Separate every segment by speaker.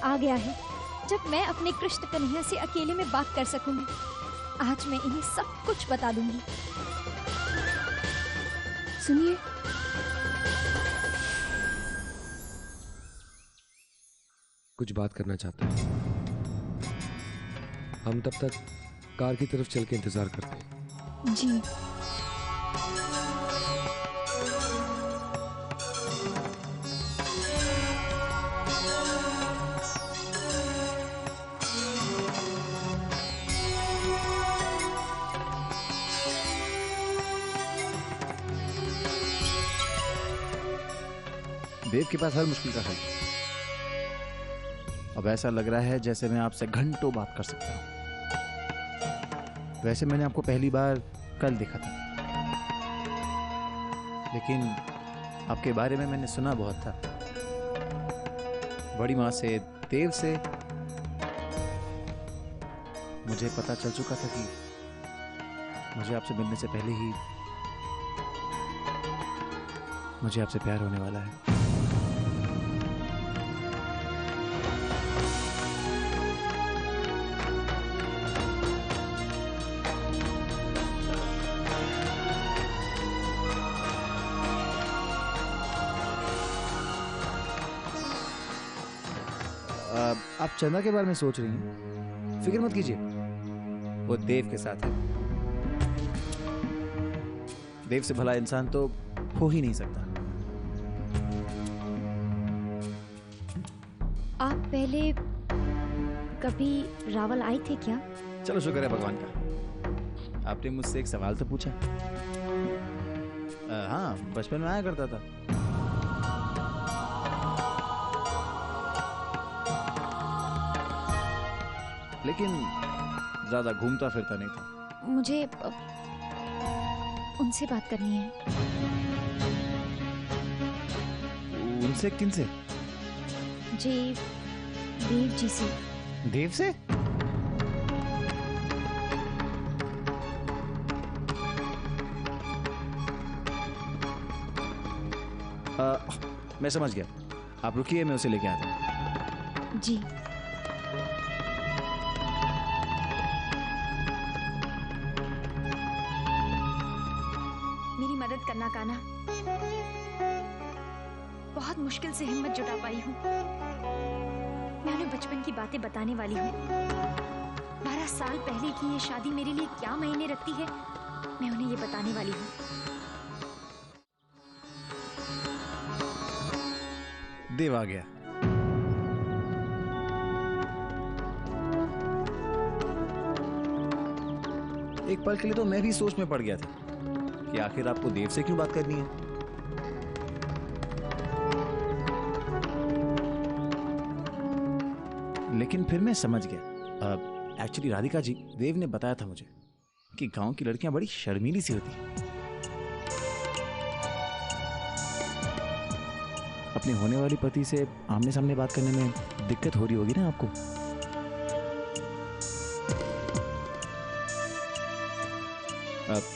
Speaker 1: आ गया है जब मैं अपने कृष्ण कन्हैया से अकेले में बात कर सकूंगी। आज मैं इन्हें सब कुछ बता दूंगी। सुनिए,
Speaker 2: कुछ बात करना चाहता हूँ। हम तब तक कार की तरफ चल के इंतजार करते हैं।
Speaker 1: जी।
Speaker 3: देव के पास हर मुश्किल का हल। अब ऐसा लग रहा है जैसे मैं आपसे घंटों बात कर सकता हूं। वैसे मैंने आपको पहली बार कल देखा था, लेकिन आपके बारे में मैंने सुना बहुत था। बड़ी माँ से, देव से मुझे पता चल चुका था कि मुझे आपसे मिलने से पहले ही मुझे आपसे प्यार होने वाला है। आप चंदा के बारे में सोच रही हैं? फिक्र मत कीजिए, वो देव के साथ है। देव से भला इंसान तो हो ही नहीं सकता।
Speaker 1: आप पहले कभी रावल आए थे क्या?
Speaker 3: चलो शुक्र है भगवान का, आपने मुझसे एक सवाल तो पूछा। हाँ, बचपन में आया करता था। लेकिन ज्यादा घूमता फिरता नहीं था।
Speaker 1: मुझे उनसे बात करनी है।
Speaker 3: उनसे? किन से?
Speaker 1: जी, देव जी से।
Speaker 3: देव से? मैं समझ गया, आप रुकिए, मैं उसे लेके आता हूँ।
Speaker 1: जी। मेरी मदद करना कान्हा। बहुत मुश्किल से हिम्मत जुटा पाई हूँ। मैं उन्हें बचपन की बातें बताने वाली हूँ। 12 साल पहले की ये शादी मेरे लिए क्या मायने रखती है, मैं उन्हें ये बताने वाली हूँ।
Speaker 3: देव आ गया। एक पल के लिए तो मैं भी सोच में पड़ गया था कि आखिर आपको देव से क्यों बात करनी है। लेकिन फिर मैं समझ गया। एक्चुअली राधिका जी, देव ने बताया था मुझे कि गांव की लड़कियां बड़ी शर्मीली सी होती हैं। अपने होने वाली पति से आमने सामने बात करने में दिक्कत हो रही होगी ना आपको।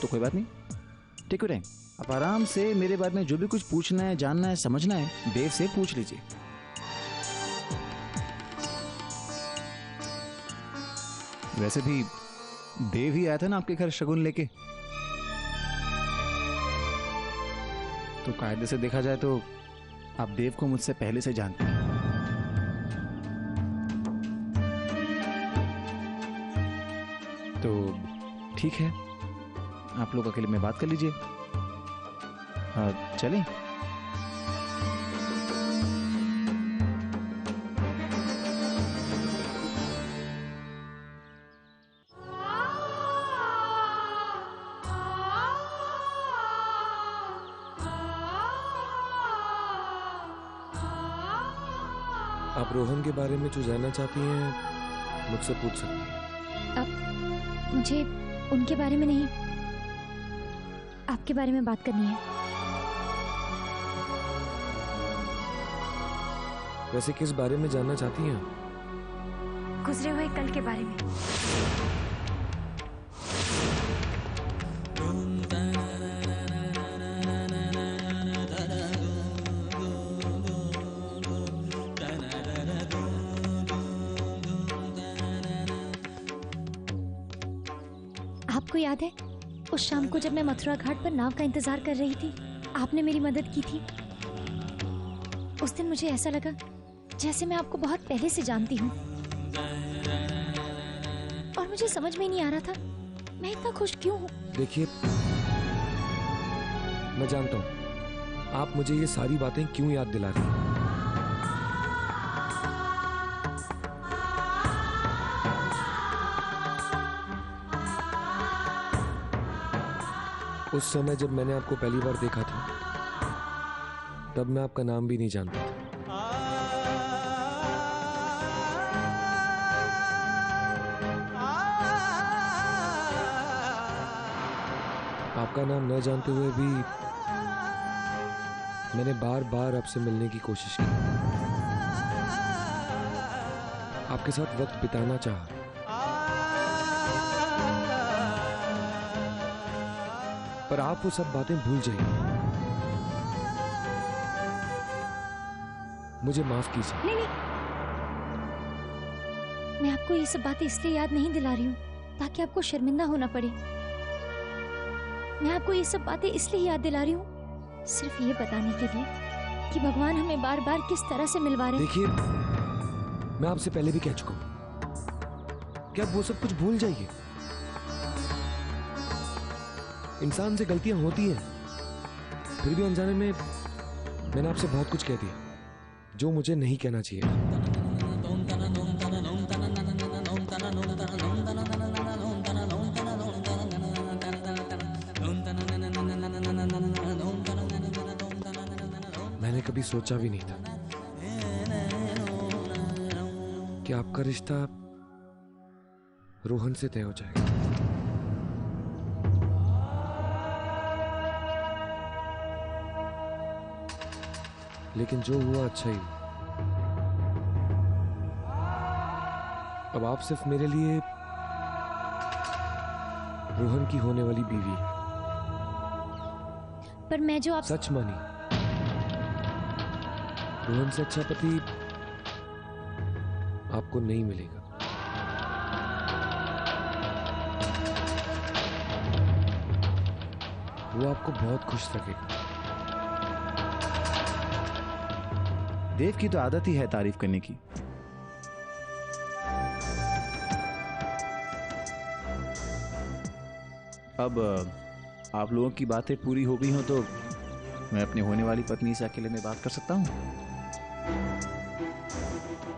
Speaker 3: तो कोई बात नहीं, टेक योर टाइम। आप आराम से मेरे बारे में जो भी कुछ पूछना है, जानना है, समझना है, देव से पूछ लीजिए। वैसे भी देव ही आया था ना आपके घर शगुन लेके, तो कायदे से देखा जाए तो आप देव को मुझसे पहले से जानते हैं। तो ठीक है, आप लोग अकेले में बात कर लीजिए। चलें?
Speaker 2: आप रोहन के बारे में जो जानना चाहती हैं मुझसे पूछ सकती हैं।
Speaker 1: अब मुझे उनके बारे में नहीं, आपके बारे में बात करनी है।
Speaker 2: वैसे किस बारे में जानना चाहती हैं?
Speaker 1: गुजरे हुए कल के बारे में। आपको याद है उस शाम को जब मैं मथुरा घाट पर नाव का इंतजार कर रही थी, आपने मेरी मदद की थी। उस दिन मुझे ऐसा लगा जैसे मैं आपको बहुत पहले से जानती हूँ, और मुझे समझ में नहीं आ रहा था मैं इतना खुश क्यों हूँ।
Speaker 2: देखिए, मैं जानता हूँ आप मुझे ये सारी बातें क्यों याद दिला रही हैं। उस समय जब मैंने आपको पहली बार देखा था, तब मैं आपका नाम भी नहीं जानता था। आपका नाम न जानते हुए भी मैंने बार बार आपसे मिलने की कोशिश की, आपके साथ वक्त बिताना चाहा, पर आप वो सब बातें भूल जाइए। मुझे माफ कीजिए।
Speaker 1: नहीं, मैं आपको ये सब बातें इसलिए याद नहीं दिला रही हूँ ताकि आपको शर्मिंदा होना पड़े। मैं आपको ये सब बातें इसलिए याद दिला रही हूँ सिर्फ ये बताने के लिए कि भगवान हमें बार बार किस तरह से मिलवा रहे हैं।
Speaker 2: देखिए, मैं आपसे पहले भी कह चुका हूं कि आप वो सब कुछ भूल जाइए। इंसान से गलतियां होती हैं, फिर भी अनजाने में मैंने आपसे बहुत कुछ कह दिया जो मुझे नहीं कहना चाहिए। मैंने कभी सोचा भी नहीं था कि आपका रिश्ता रोहन से तय हो जाएगा। लेकिन जो हुआ अच्छा ही हुआ। अब आप सिर्फ मेरे लिए रोहन की होने वाली बीवी हैं।
Speaker 1: पर मैं जो आप
Speaker 2: सच मानी, रोहन से अच्छा पति आपको नहीं मिलेगा। वो आपको बहुत खुश रखेगा।
Speaker 3: देव की तो आदत ही है तारीफ करने की। अब आप लोगों की बातें पूरी हो गई हो तो मैं अपनी होने वाली पत्नी से अकेले में बात कर सकता हूँ।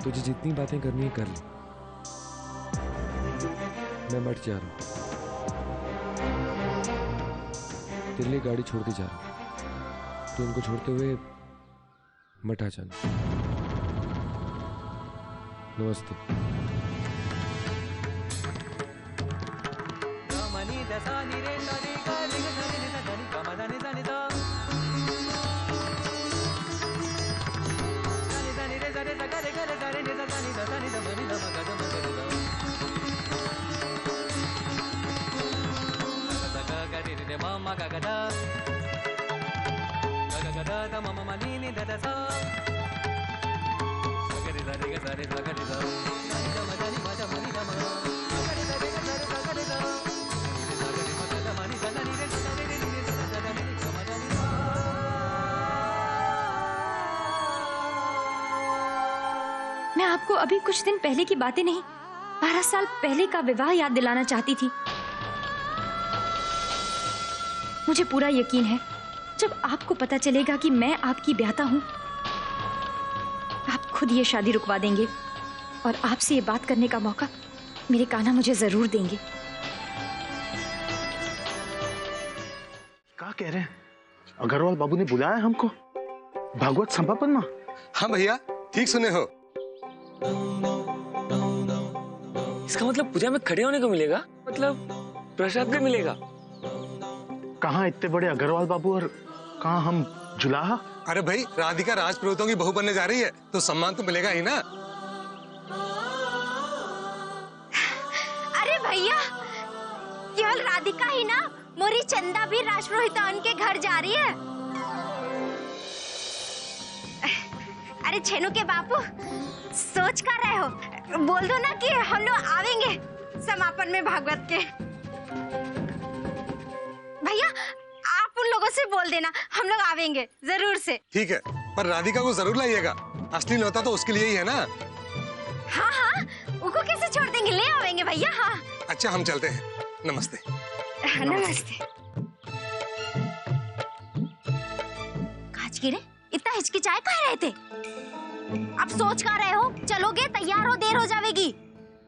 Speaker 2: तुझे जितनी बातें करनी है कर ले। मैं मठ जा रहा हूँ, तेरे लिए गाड़ी छोड़ के जा रहा हूँ। तो उनको छोड़ते हुए मठ आ जाना। नमस्ते।
Speaker 1: मैं आपको अभी कुछ दिन पहले की बातें नहीं, 12 साल पहले का विवाह याद दिलाना चाहती थी। मुझे पूरा यकीन है जब आपको पता चलेगा कि मैं आपकी ब्याता हूं, आप खुद ये शादी रुकवा देंगे और आपसे ये बात करने का मौका मेरे कान्हा मुझे जरूर देंगे।
Speaker 4: क्या कह रहे हैं? अग्रवाल बाबू ने बुलाया हमको भागवत समापन में।
Speaker 5: हाँ भैया, ठीक सुने हो।
Speaker 6: इसका मतलब पूजा में खड़े होने को मिलेगा, मतलब प्रसाद भी मिलेगा।
Speaker 4: कहाँ इतने बड़े अग्रवाल बाबू और कहाँ हम जुलाहा।
Speaker 5: अरे भाई, राधिका राजपुरोहितों की बहू बनने जा रही है तो सम्मान तो मिलेगा ही ना।
Speaker 7: अरे भैया, केवल राधिका ही ना, मोरी चंदा भी राजपुरोहितन के घर जा रही है। अरे छेनू के बापू, सोच कर रहे हो? बोल दो ना कि हम लोग आवेंगे समापन में भागवत के। भैया आप उन लोगों से बोल देना, हम लोग आवेंगे जरूर से।
Speaker 5: ठीक है, पर राधिका को जरूर लाइएगा, असली न्योता तो उसके लिए ही है ना।
Speaker 7: हाँ हाँ, उनको कैसे छोड़ देंगे, ले आवेंगे भैया। हाँ
Speaker 5: अच्छा, हम चलते हैं। नमस्ते।
Speaker 7: नमस्ते। काजगिरे, इतना हिचकिचाए कह रहे थे? अब सोच कर रहे हो? चलोगे, तैयार हो, देर हो जाएगी।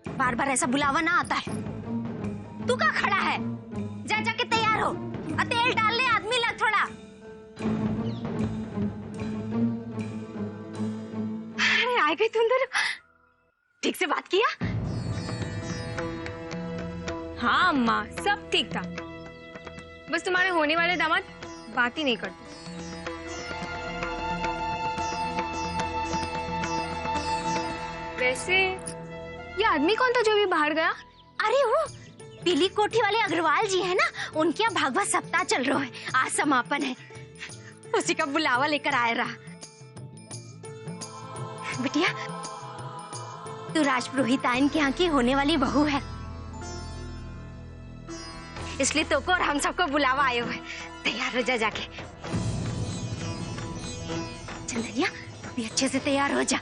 Speaker 7: बार बार ऐसा बुलावा ना आता है। तू कहाँ खड़ा है? जा जाके तैयार हो, तेल डाल ले, आदमी लग थोड़ा। अरे आ गई तुम दोनों, ठीक से बात किया?
Speaker 8: हाँ अम्मा, सब ठीक था, बस तुम्हारे होने वाले दामाद बात ही नहीं करते। वैसे ये आदमी कौन था जो भी बाहर गया?
Speaker 7: अरे वो पीली कोठी वाले अग्रवाल जी है ना, उनके यहाँ भागवत सप्ताह चल रहा है, आज समापन है, उसी का बुलावा लेकर आया रहा। बिटिया, तू राजपुरोहिताइन के यहाँ की होने वाली बहू है, इसलिए तो और हम सबको बुलावा आए हुए। तैयार हो जा जाके। चंदनिया, तू भी अच्छे से तैयार हो जा।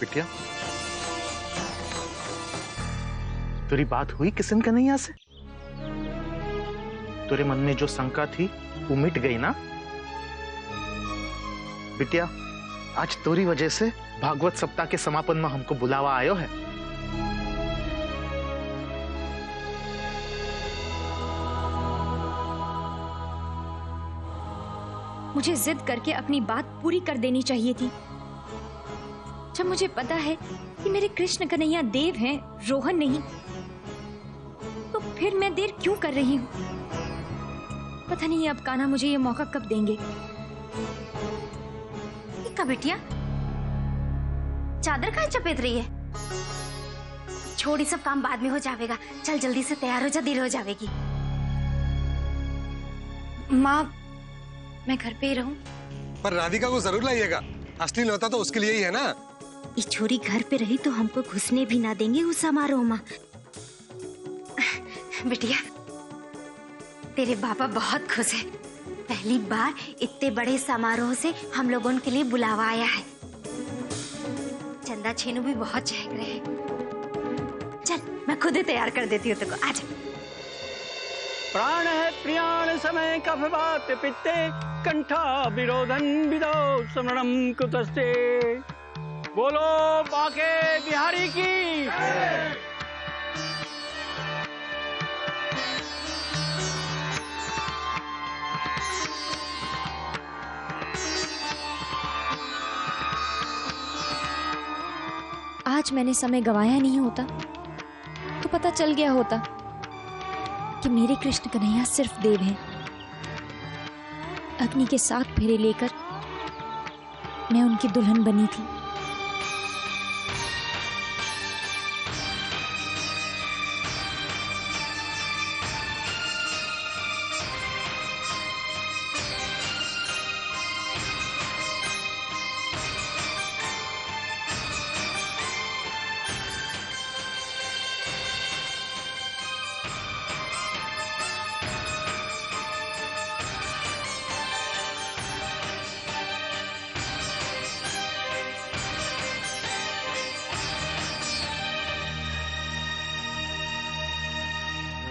Speaker 4: बिटिया, तेरी बात हुई किशन कन्हैया से? तेरे मन में जो शंका थी वो मिट गई ना? बिटिया, आज तोरी वजह से भागवत सप्ताह के समापन में हमको बुलावा आयो है।
Speaker 1: मुझे जिद करके अपनी बात पूरी कर देनी चाहिए थी। जब मुझे पता है कि मेरे कृष्ण कन्हैया देव हैं, रोहन नहीं, तो फिर मैं देर क्यों कर रही हूँ? पता नहीं अब कान्हा मुझे ये मौका कब देंगे।
Speaker 7: क्या बिटिया, चादर कहाँ चपेट रही है? छोड़, ये सब काम बाद में हो जाएगा। चल जल्दी से तैयार हो जा, देर हो जाएगी। माँ, मैं घर पे ही रहूं?
Speaker 5: पर राधिका को जरूर लाइएगा, असली न्योता तो उसके लिए ही है ना।
Speaker 7: ये छोरी घर पे रही तो हमको घुसने भी ना देंगे उस समारोह में। बिटिया, तेरे पापा बहुत खुश है, पहली बार इतने बड़े समारोह से हम लोगों के लिए बुलावा आया है। चंदा छेनू भी बहुत चहक रहे हैं। चल, मैं खुद ही तैयार कर देती हूँ तुमको। आजा।
Speaker 9: प्राण है प्रियाण समय कफवात पित्ते कंठा विरोधन विदो स्मरणम कुतस्ते। बोलो बाके बिहारी की।
Speaker 1: आज मैंने समय गवाया नहीं होता तो पता चल गया होता कि मेरे कृष्ण कन्हैया सिर्फ देव हैं। अग्नि के 7 फेरे लेकर मैं उनकी दुल्हन बनी थी।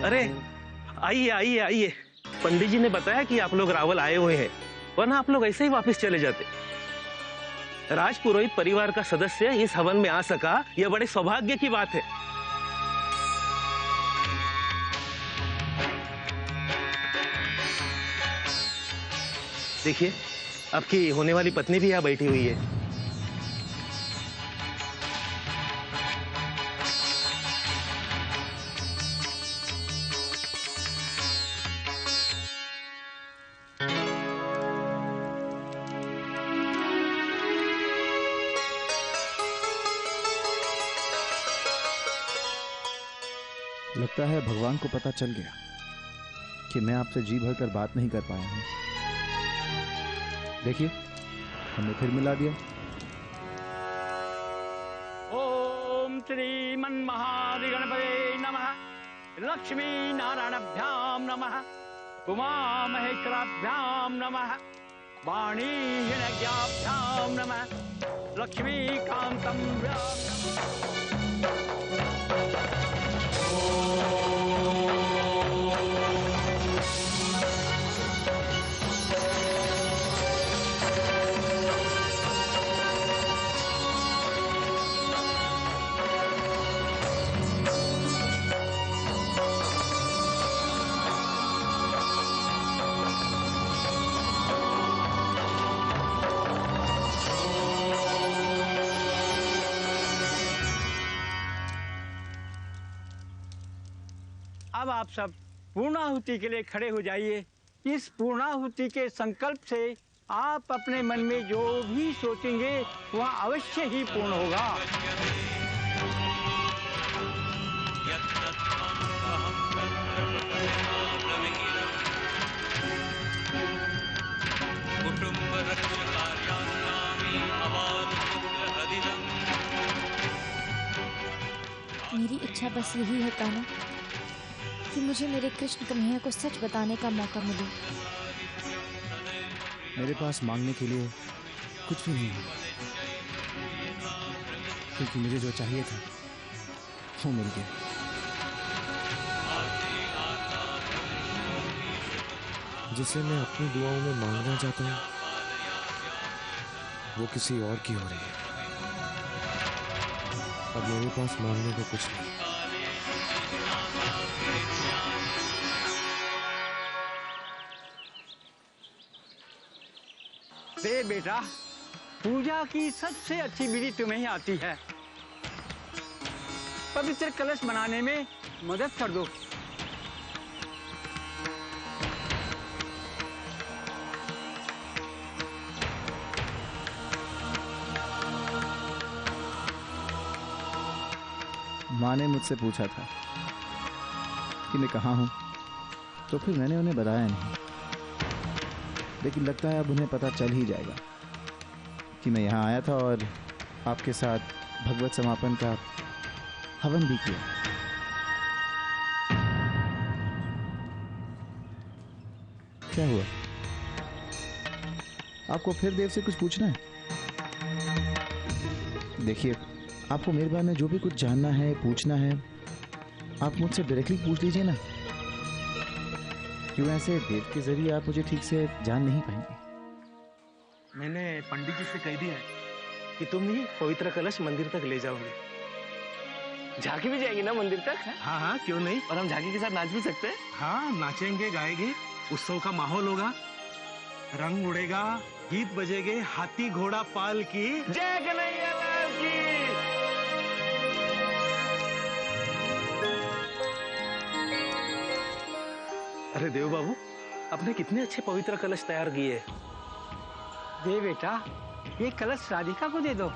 Speaker 9: अरे आइए आइए आइए, पंडित जी ने बताया कि आप लोग रावल आए हुए हैं, वरना आप लोग ऐसे ही वापस चले जाते। राजपुरोहित परिवार का सदस्य इस हवन में आ सका, यह बड़े सौभाग्य की बात है। देखिए, आपकी होने वाली पत्नी भी यहाँ बैठी हुई है।
Speaker 3: लगता है भगवान को पता चल गया कि मैं आपसे जी भर कर बात नहीं कर पाया हूं। देखिए, हमने फिर मिला दिया।
Speaker 9: ओम
Speaker 10: ओम श्रीमन्महागणपते नमः। लक्ष्मी नारायणाभ्याम नमः। उमा महेश्वराभ्याम नमः। वाणी हिरण्याभ्याम नमः। लक्ष्मी कांतं अब आप सब पूर्णाहुति के लिए खड़े हो जाइए। इस पूर्णाहुति के संकल्प से आप अपने मन में जो भी सोचेंगे वह अवश्य ही पूर्ण होगा।
Speaker 1: मेरी इच्छा बस यही है कान्हा कि मुझे मेरे कृष्ण कन्हैया को सच बताने का मौका मिले।
Speaker 3: मेरे पास मांगने के लिए कुछ भी नहीं है, क्योंकि मुझे जो चाहिए था वो मिल गया।
Speaker 2: जिसे मैं अपनी दुआओं में मांगना चाहता हूँ वो किसी और की हो रही है। अब मेरे पास मांगने को कुछ नहीं।
Speaker 10: दे बेटा, पूजा की सबसे अच्छी विधि तुम्हें ही आती है। पवित्र कलश बनाने में मदद कर दो।
Speaker 3: माँ ने मुझसे पूछा था कि मैं कहाँ हूँ, तो फिर मैंने उन्हें बताया नहीं, लेकिन लगता है अब उन्हें पता चल ही जाएगा कि मैं यहाँ आया था और आपके साथ भगवत समापन का हवन भी किया। क्या हुआ? आपको फिर देव से कुछ पूछना है? देखिए, आपको मेरे बारे में जो भी कुछ जानना है, पूछना है, आप मुझसे डायरेक्टली पूछ लीजिए ना। क्यों ऐसे देव के जरिए आप मुझे ठीक से जान नहीं पाएंगे।
Speaker 9: मैंने पंडित जी से कह दिया है कि तुम ही पवित्र कलश मंदिर तक ले जाओगे।
Speaker 6: झांकी भी जाएगी ना मंदिर तक?
Speaker 9: हाँ हाँ, क्यों नहीं।
Speaker 6: और हम झांकी के साथ नाच भी सकते हैं।
Speaker 9: हाँ, नाचेंगे, गाएंगे, उत्सव का माहौल होगा, रंग उड़ेगा, गीत बजेंगे, हाथी घोड़ा पाल की
Speaker 10: जय कन्हैया लाल की।
Speaker 9: अरे देव बाबू, आपने कितने अच्छे पवित्र कलश तैयार किए।
Speaker 10: दे बेटा, ये कलश राधिका को दे दो।